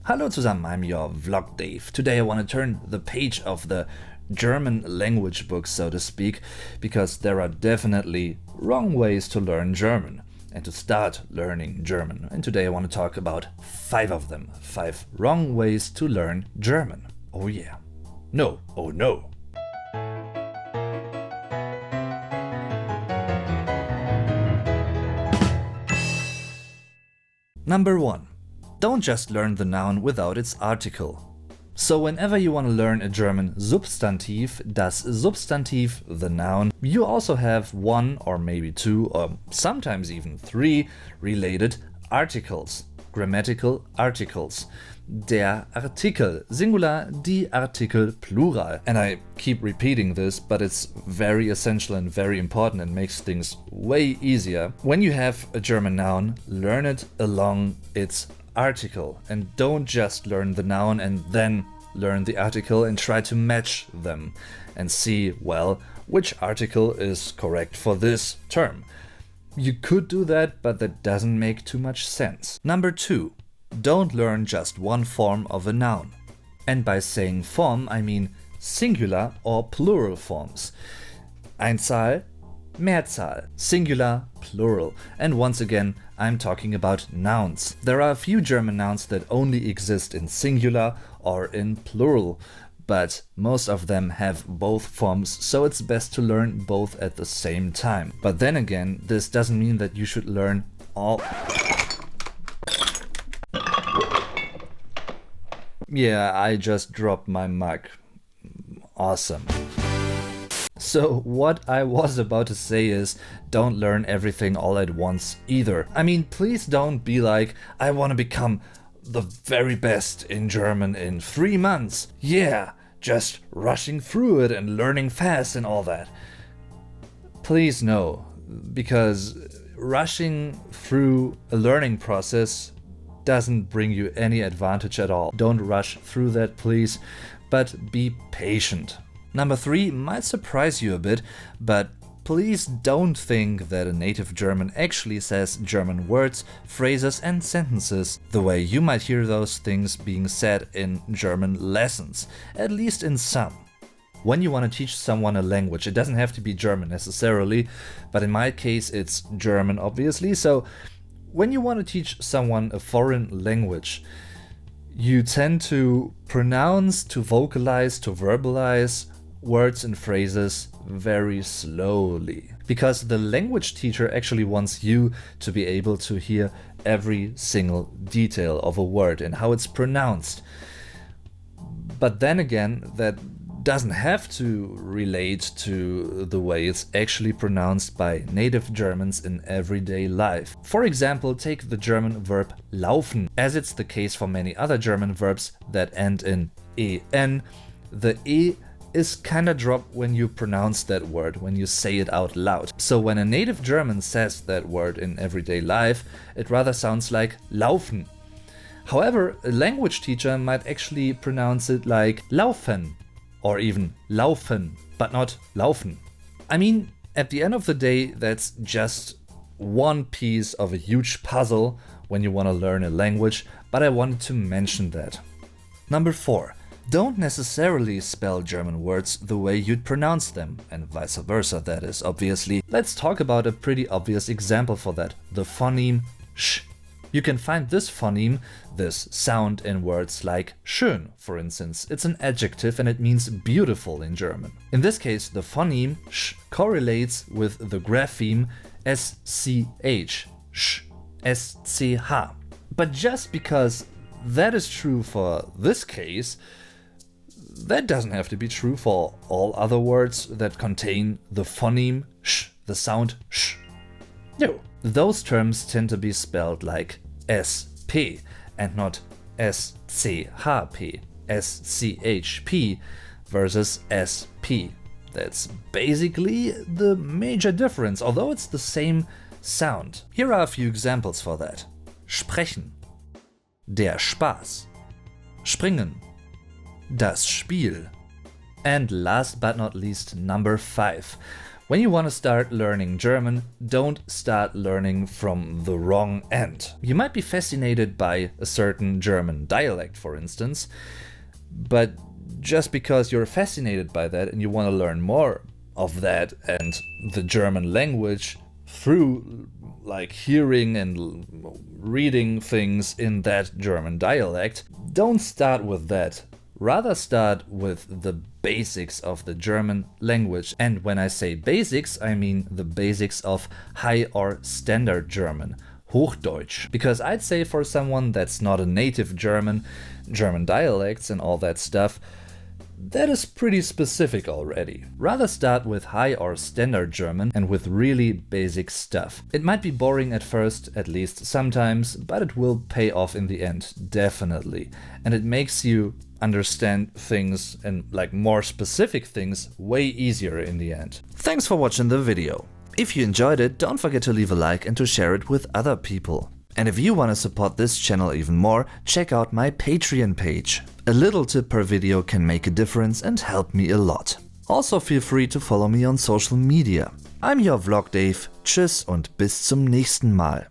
Hallo zusammen, I'm your vlog Dave. Today I want to turn the page of the German language book, so to speak, because there are definitely wrong ways to learn German and to start learning German. And today I want to talk about 5 of them. 5 wrong ways to learn German. Oh yeah. No, oh no. Number 1. Don't just learn the noun without its article. So whenever you want to learn a German Substantiv, das Substantiv, the noun, you also have 1 or maybe 2 or sometimes even 3 related articles, grammatical articles. Der Artikel, Singular, die Artikel, Plural. And I keep repeating this, but it's very essential and very important and makes things way easier. When you have a German noun, learn it along its article and don't just learn the noun and then learn the article and try to match them and see, well, which article is correct for this term. You could do that, but that doesn't make too much sense. Number 2. Don't learn just one form of a noun. And by saying form, I mean singular or plural forms. Einzahl, Mehrzahl, singular, plural. And once again, I'm talking about nouns. There are a few German nouns that only exist in singular or in plural, but most of them have both forms, so it's best to learn both at the same time. But then again, this doesn't mean that you should learn all... Yeah, I just dropped my mic. Awesome. So what I was about to say is, don't learn everything all at once either. I mean, please don't be like, I want to become the very best in German in 3 months. Yeah, just rushing through it and learning fast and all that. Please no, because rushing through a learning process doesn't bring you any advantage at all. Don't rush through that, please, but be patient. Number 3 might surprise you a bit, but please don't think that a native German actually says German words, phrases and sentences the way you might hear those things being said in German lessons, at least in some. When you want to teach someone a language, it doesn't have to be German necessarily, but in my case it's German obviously, so when you want to teach someone a foreign language, you tend to pronounce, to vocalize, to verbalize words and phrases very slowly, because the language teacher actually wants you to be able to hear every single detail of a word and how it's pronounced. But then again, that doesn't have to relate to the way it's actually pronounced by native Germans in everyday life. For example, take the German verb laufen. As it's the case for many other German verbs that end in en, the e is kinda dropped when you pronounce that word, when you say it out loud. So when a native German says that word in everyday life, it rather sounds like laufen. However, a language teacher might actually pronounce it like laufen, or even laufen, but not laufen. I mean, at the end of the day, that's just one piece of a huge puzzle when you want to learn a language, but I wanted to mention that. Number 4. Don't necessarily spell German words the way you'd pronounce them, and vice versa, that is, obviously. Let's talk about a pretty obvious example for that, the phoneme sh. You can find this phoneme, this sound, in words like schön, for instance. It's an adjective and it means beautiful in German. In this case, the phoneme sh correlates with the grapheme sch, sh, sch. But just because that is true for this case, that doesn't have to be true for all other words that contain the phoneme sh, the sound sh. No, those terms tend to be spelled like SP and not SCHP, SCHP versus SP. That's basically the major difference, although it's the same sound. Here are a few examples for that. Sprechen, der Spaß, springen, das Spiel. And last but not least, number 5. When you want to start learning German, don't start learning from the wrong end. You might be fascinated by a certain German dialect, for instance, but just because you're fascinated by that and you want to learn more of that and the German language through like hearing and reading things in that German dialect, don't start with that. Rather start with the basics of the German language. And when I say basics, I mean the basics of high or standard German, Hochdeutsch. Because I'd say for someone that's not a native German dialects and all that stuff, that is pretty specific already. Rather start with high or standard German and with really basic stuff. It might be boring at first, at least sometimes, but it will pay off in the end, definitely. And it makes you understand things and like more specific things way easier in the end. Thanks for watching the video. If you enjoyed it, don't forget to leave a like and to share it with other people. And if you want to support this channel even more, check out my Patreon page. A little tip per video can make a difference and help me a lot. Also feel free to follow me on social media. I'm your Vlog Dave. Tschüss und bis zum nächsten Mal.